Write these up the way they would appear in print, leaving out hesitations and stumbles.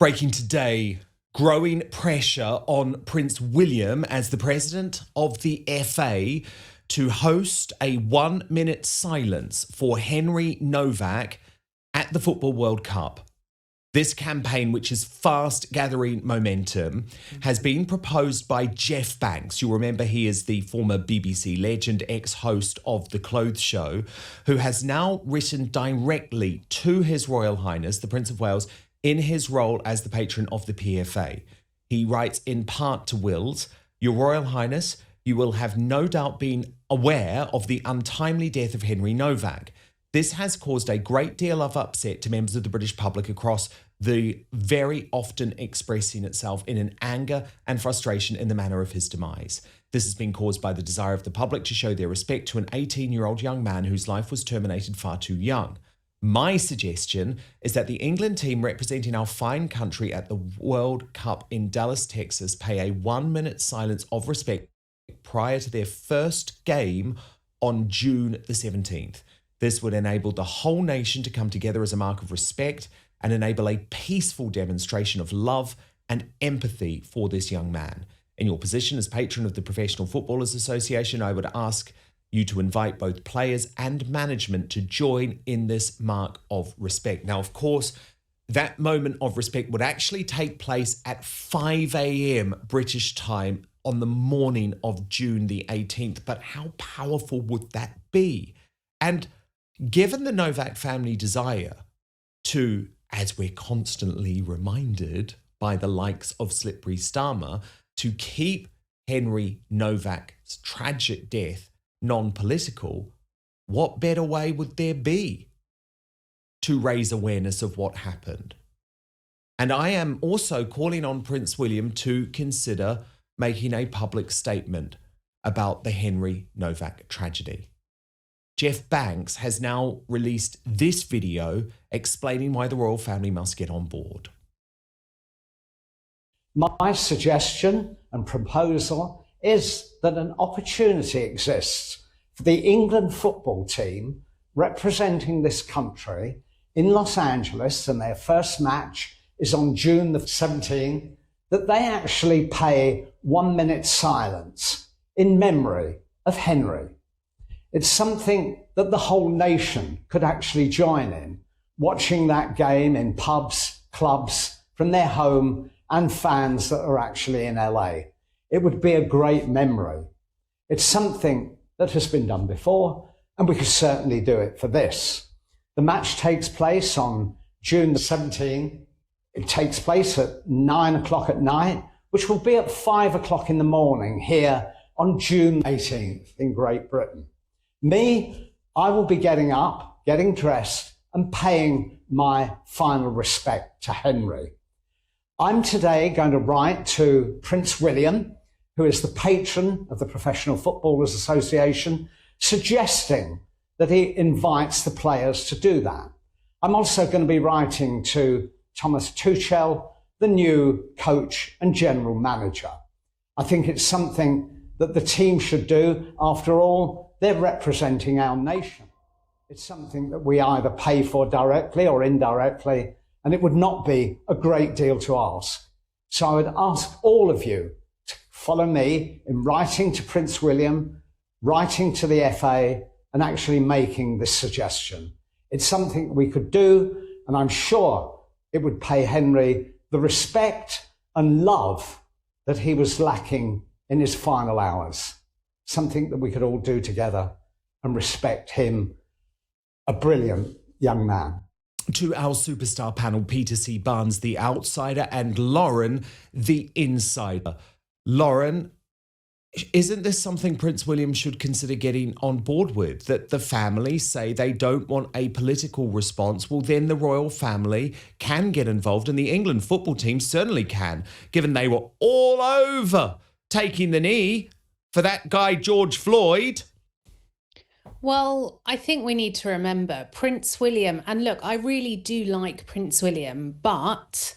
Breaking today, growing pressure on Prince William as the president of the FA to host a 1-minute silence for Henry Nowak at the Football World Cup. This campaign, which is fast gathering momentum, has been proposed by Jeff Banks. You'll remember he is the former BBC legend, ex-host of The Clothes Show, who has now written directly to His Royal Highness, the Prince of Wales, in his role as the patron of the PFA. He writes in part to Wills, "Your Royal Highness, you will have no doubt been aware of the untimely death of Henry Nowak. This has caused a great deal of upset to members of the British public across the very often expressing itself in an anger and frustration in the manner of his demise. This has been caused by the desire of the public to show their respect to an 18-year-old young man whose life was terminated far too young. My suggestion is that the England team representing our fine country at the World Cup in Dallas, Texas, pay a 1-minute silence of respect prior to their first game on June the 17th. This would enable the whole nation to come together as a mark of respect and enable a peaceful demonstration of love and empathy for this young man. In your position as patron of the Professional Footballers Association, I would ask you to invite both players and management to join in this mark of respect." Now, of course, that moment of respect would actually take place at 5 a.m. British time on the morning of June the 18th. But how powerful would that be? And given the Nowak family desire to, as we're constantly reminded by the likes of Slippery Starmer, to keep Henry Nowak's tragic death non-political, what better way would there be to raise awareness of what happened? And I am also calling on Prince William to consider making a public statement about the Henry Nowak tragedy. Jeff Banks has now released this video explaining why the royal family must get on board. My suggestion and proposal is that an opportunity exists for the England football team representing this country in Los Angeles, and their first match is on June the 17th, that they actually pay 1-minute silence in memory of Henry. It's something that the whole nation could actually join in, watching that game in pubs, clubs, from their home, and fans that are actually in LA. It would be a great memory. It's something that has been done before, and we could certainly do it for this. The match takes place on June the 17th. It takes place at 9 o'clock at night, which will be at 5 o'clock in the morning here on June 18th in Great Britain. I will be getting up, getting dressed, and paying my final respect to Henry. I'm today going to write to Prince William, who is the patron of the Professional Footballers Association, suggesting that he invites the players to do that. I'm also going to be writing to Thomas Tuchel, the new coach and general manager. I think it's something that the team should do. After all, they're representing our nation. It's something that we either pay for directly or indirectly, and it would not be a great deal to ask. So I would ask all of you to follow me in writing to Prince William, writing to the FA, and actually making this suggestion. It's something we could do, and I'm sure it would pay Henry the respect and love that he was lacking in his final hours. Something that we could all do together and respect him, a brilliant young man. To our superstar panel, Peter C. Barnes, the outsider, and Lauren, the insider. Lauren, isn't this something Prince William should consider getting on board with? That the family say they don't want a political response, well, then the royal family can get involved, and the England football team certainly can, given they were all over taking the knee for that guy, George Floyd. Well, I think we need to remember Prince William, and look, I really do like Prince William, but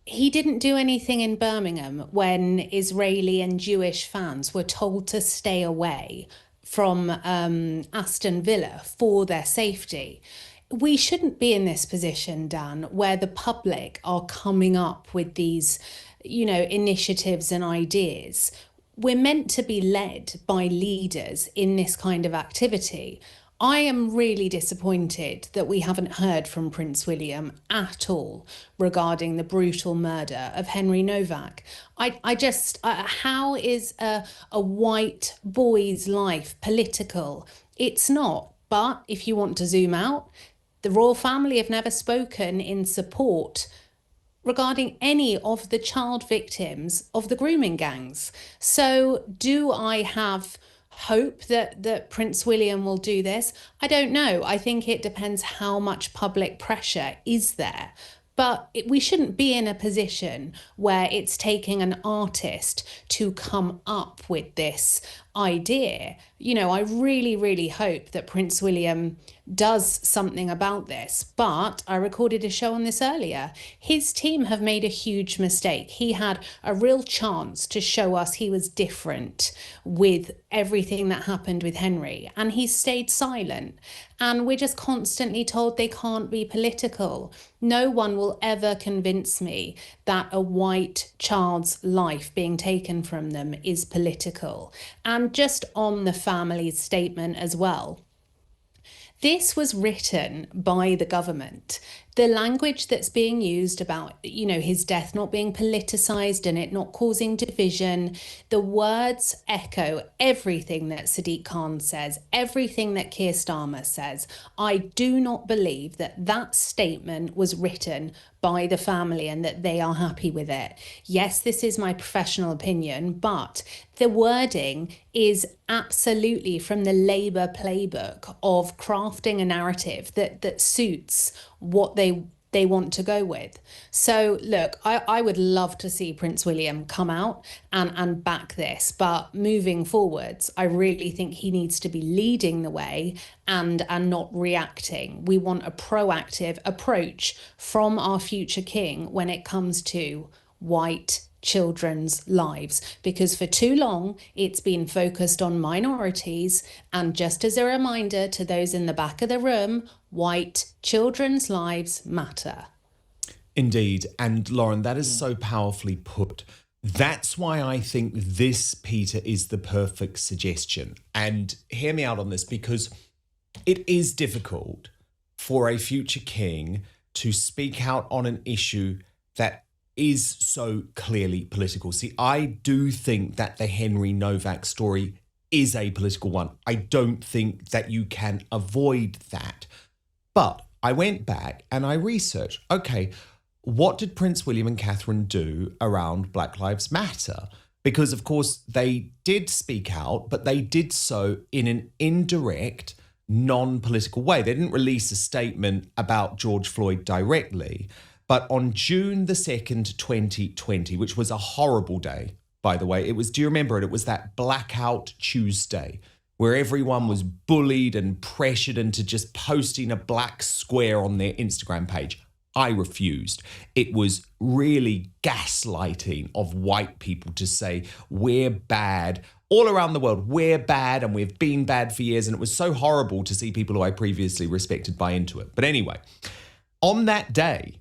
he didn't do anything in Birmingham when Israeli and Jewish fans were told to stay away from Aston Villa for their safety. we shouldn't be in this position, Dan, where the public are coming up with these, initiatives and ideas. We're meant to be led by leaders in this kind of activity. I am really disappointed that we haven't heard from Prince William at all regarding the brutal murder of Henry Nowak. How is a white boy's life political? It's not. But if you want to zoom out, the royal family have never spoken in support regarding any of the child victims of the grooming gangs. So do I have hope that Prince William will do this? I don't know. I think it depends how much public pressure is there. But we shouldn't be in a position where it's taking an artist to come up with this idea. I really, really hope that Prince William does something about this. But I recorded a show on this earlier. His team have made a huge mistake. He had a real chance to show us he was different with everything that happened with Henry, and he stayed silent. And we're just constantly told they can't be political. No one will ever convince me that a white child's life being taken from them is political. And just on the family's statement as well, this was written by the government. The language that's being used about, his death not being politicised and it not causing division, the words echo everything that Sadiq Khan says, everything that Keir Starmer says. I do not believe that statement was written by the family and that they are happy with it. Yes, this is my professional opinion, but the wording is absolutely from the Labour playbook of crafting a narrative that suits what they want to go with. So look, I would love to see Prince William come out and back this, but moving forwards, I really think he needs to be leading the way and not reacting. We want a proactive approach from our future king when it comes to white children's lives, because for too long it's been focused on minorities. And just as a reminder to those in the back of the room, white children's lives matter. Indeed. And Lauren, that is so powerfully put. That's why I think this, Peter, is the perfect suggestion. And hear me out on this, because it is difficult for a future king to speak out on an issue that is so clearly political. See, I do think that the Henry Nowak story is a political one. I don't think that you can avoid that. But I went back and I researched, okay, what did Prince William and Catherine do around Black Lives Matter? Because, of course, they did speak out, but they did so in an indirect, non-political way. They didn't release a statement about George Floyd directly. But on June the 2nd, 2020, which was a horrible day, by the way, do you remember it? It was that blackout Tuesday where everyone was bullied and pressured into just posting a black square on their Instagram page. I refused. It was really gaslighting of white people to say, we're bad. All around the world, we're bad and we've been bad for years. And it was so horrible to see people who I previously respected buy into it. But anyway, on that day,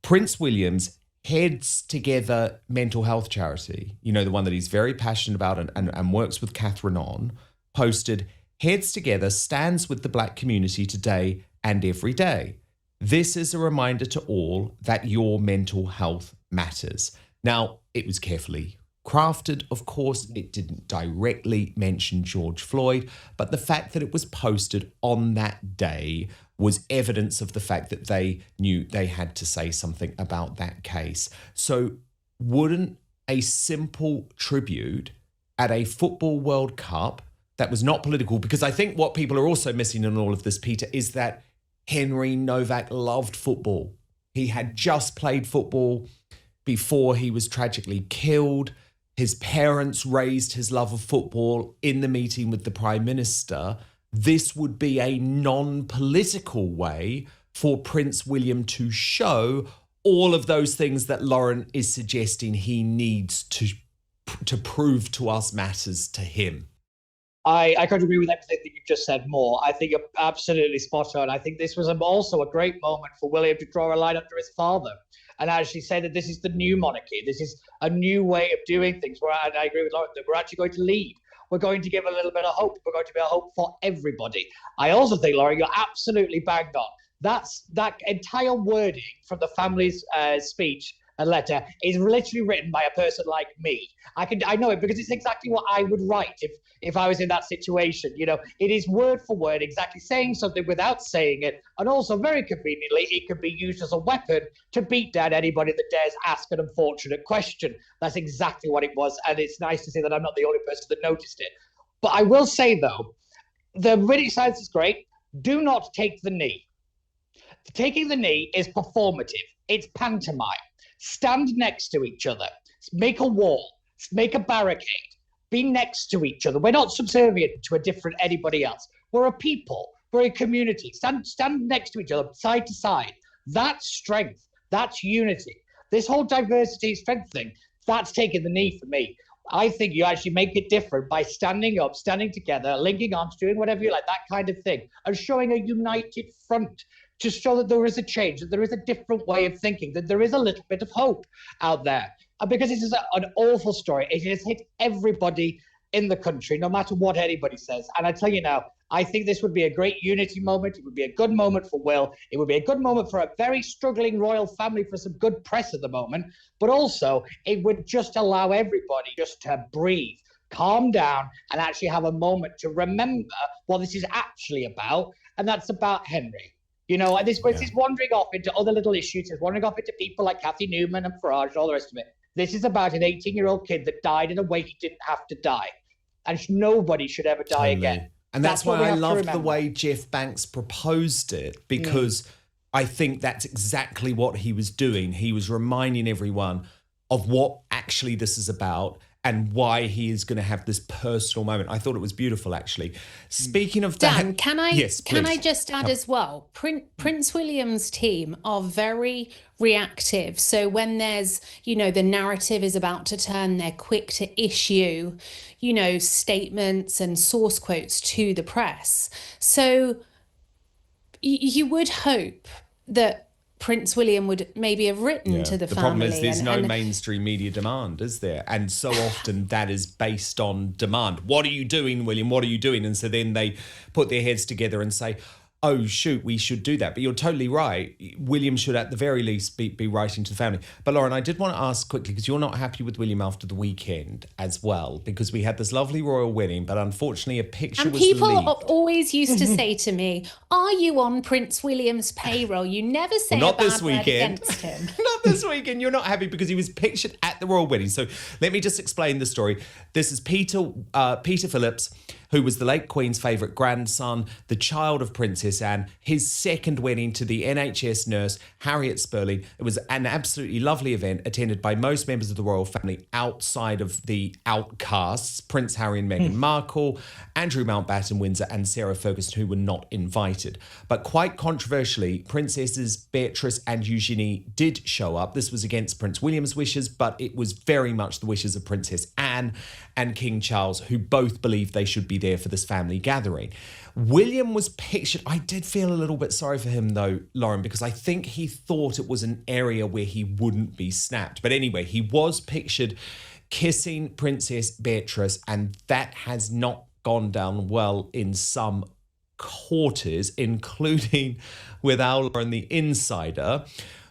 Prince William's Heads Together mental health charity, the one that he's very passionate about and works with Catherine on, posted, Heads Together stands with the black community today and every day. This is a reminder to all that your mental health matters. Now, it was carefully crafted, of course. It didn't directly mention George Floyd, but the fact that it was posted on that day was evidence of the fact that they knew they had to say something about that case. So wouldn't a simple tribute at a football World Cup that was not political, because I think what people are also missing in all of this, Peter, is that Henry Nowak loved football. He had just played football before he was tragically killed. His parents raised his love of football in the meeting with the Prime Minister. This would be a non-political way for Prince William to show all of those things that Lauren is suggesting he needs to prove to us matters to him. I can't agree with everything that you've just said more. I think you're absolutely spot on. I think this was also a great moment for William to draw a line under his father and actually say that this is the new monarchy. This is a new way of doing things. And I agree with Lauren that we're actually going to lead. We're going to give a little bit of hope. We're going to be a hope for everybody. I also think, Lauren, you're absolutely banged on. That entire wording from the family's speech and letter is literally written by a person like me. I know it because it's exactly what I would write if I was in that situation. You know, it is word for word, exactly saying something without saying it. And also, very conveniently, it can be used as a weapon to beat down anybody that dares ask an unfortunate question. That's exactly what it was. And it's nice to see that I'm not the only person that noticed it. But I will say, though, the British science is great. Do not take the knee. Taking the knee is performative. It's pantomime. Stand next to each other. Make a wall. Make a barricade. Be next to each other. We're not subservient to a different anybody else. We're a people. We're a community. Stand next to each other, side to side. That's strength. That's unity. This whole diversity strength thing, that's taking the knee for me. I think you actually make it different by standing up, standing together, linking arms, doing whatever you like, that kind of thing, and showing a united front to show that there is a change, that there is a different way of thinking, that there is a little bit of hope out there. And because this is an awful story, it has hit everybody in the country, no matter what anybody says. And I tell you now, I think this would be a great unity moment. It would be a good moment for Will. It would be a good moment for a very struggling royal family for some good press at the moment. But also, it would just allow everybody just to breathe, calm down, and actually have a moment to remember what this is actually about. And that's about Henry. You know, and this is wandering off into other little issues. It's wandering off into people like Cathy Newman and Farage and all the rest of it. This is about an 18-year-old kid that died in a way he didn't have to die. And nobody should ever die again. And that's why I loved the way Jeff Banks proposed it, because I think that's exactly what he was doing. He was reminding everyone of what actually this is about and why he is going to have this personal moment. I thought it was beautiful, actually. Speaking of that... Dan, can I just add as well, Prince William's team are very reactive. So when there's, you know, the narrative is about to turn, they're quick to issue, you know, statements and source quotes to the press. So you would hope that Prince William would maybe have written to the family. The problem is there's no mainstream media demand, is there? And so often that is based on demand. What are you doing, William? What are you doing? And so then they put their heads together and say, oh, shoot, we should do that. But you're totally right. William should at the very least be writing to the family. But Lauren, I did want to ask quickly, because you're not happy with William after the weekend as well, because we had this lovely royal wedding, but unfortunately a picture was leaked. And people always used to say to me, are you on Prince William's payroll? You never say a bad word against him. Not this weekend. You're not happy because he was pictured at the royal wedding. So let me just explain the story. This is Peter Phillips, who was the late Queen's favourite grandson, the child of Princess Anne, his second wedding to the NHS nurse Harriet Spurling. It was an absolutely lovely event attended by most members of the royal family outside of the outcasts, Prince Harry and Meghan Markle, Andrew Mountbatten Windsor and Sarah Ferguson, who were not invited. But quite controversially, Princesses Beatrice and Eugenie did show up. This was against Prince William's wishes, but it was very much the wishes of Princess Anne and King Charles, who both believed they should be there for this family gathering. William was pictured, I did feel a little bit sorry for him though, Lauren, because I think he thought it was an area where he wouldn't be snapped. But anyway, he was pictured kissing Princess Beatrice, and that has not gone down well in some quarters, including with our Lauren the Insider,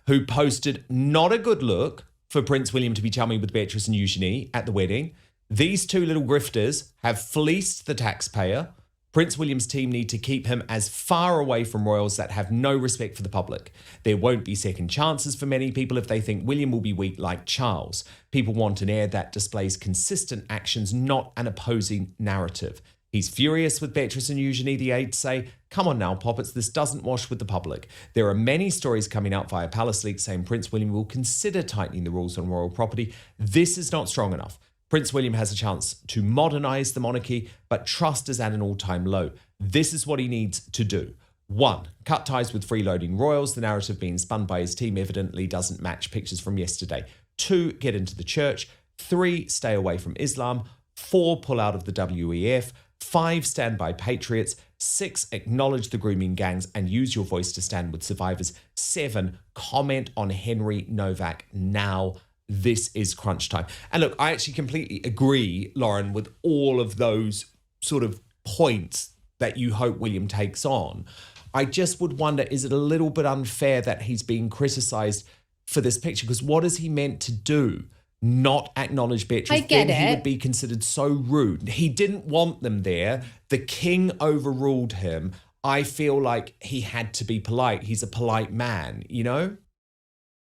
who posted not a good look for Prince William to be chumming with Beatrice and Eugenie at the wedding. These two little grifters have fleeced the taxpayer. Prince William's team need to keep him as far away from royals that have no respect for the public. There won't be second chances for many people if they think William will be weak like Charles. People want an heir that displays consistent actions, not an opposing narrative. He's furious with Beatrice and Eugenie, the aides say. Come on now, Poppets, this doesn't wash with the public. There are many stories coming out via Palace Leaks saying Prince William will consider tightening the rules on royal property. This is not strong enough. Prince William has a chance to modernise the monarchy, but trust is at an all-time low. This is what he needs to do. 1. Cut ties with freeloading royals. The narrative being spun by his team evidently doesn't match pictures from yesterday. 2. Get into the church. 3. Stay away from Islam. 4. Pull out of the WEF. 5, stand by patriots. 6, acknowledge the grooming gangs and use your voice to stand with survivors. 7, comment on Henry Nowak now. This is crunch time. And look, I actually completely agree, Lauren, with all of those sort of points that you hope William takes on. I just would wonder, is it a little bit unfair that he's being criticised for this picture? Because what is he meant to do? Not acknowledge Beatrice? I get then he it. would be considered so rude. He didn't want them there. The king overruled him. I feel like he had to be polite. He's a polite man, you know?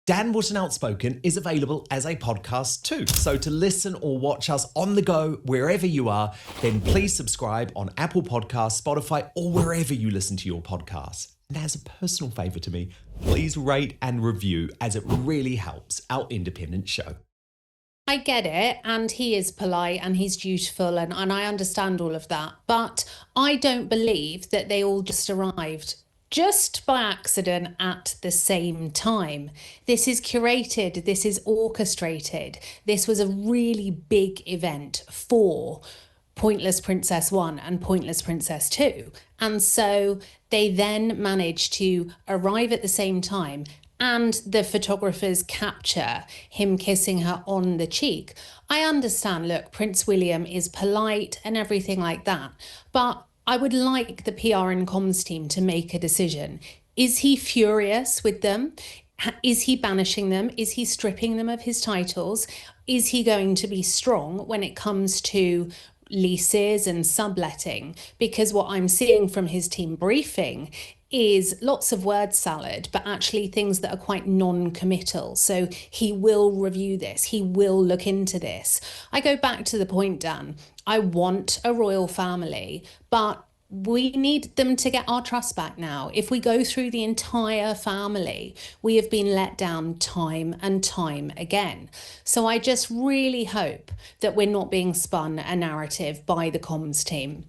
Dan Wootton Outspoken is available as a podcast too. So to listen or watch us on the go, wherever you are, then please subscribe on Apple Podcasts, Spotify, or wherever you listen to your podcasts. And as a personal favour to me, please rate and review, as it really helps our independent show. I get it, and he is polite and he's dutiful, and I understand all of that. But I don't believe that they all just arrived just by accident at the same time. This is curated, this is orchestrated. This was a really big event for Pointless Princess 1 and Pointless Princess 2. And so they then managed to arrive at the same time, and the photographers capture him kissing her on the cheek. I understand, look, Prince William is polite and everything like that, but I would like the PR and comms team to make a decision. Is he furious with them? Is he banishing them? Is he stripping them of his titles? Is he going to be strong when it comes to leases and subletting? Because what I'm seeing from his team briefing is lots of word salad, but actually things that are quite non-committal. So he will review this. He will look into this. I go back to the point, Dan. I want a royal family, but we need them to get our trust back now. If we go through the entire family, we have been let down time and time again. So I just really hope that we're not being spun a narrative by the comms team,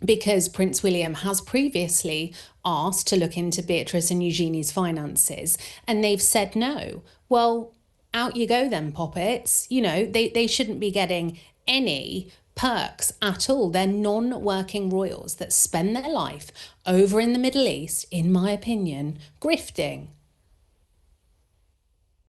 because Prince William has previously asked to look into Beatrice and Eugenie's finances, and they've said no. Well, out you go then, poppets. You know, they shouldn't be getting any perks at all. They're non-working royals that spend their life over in the Middle East, in my opinion, grifting.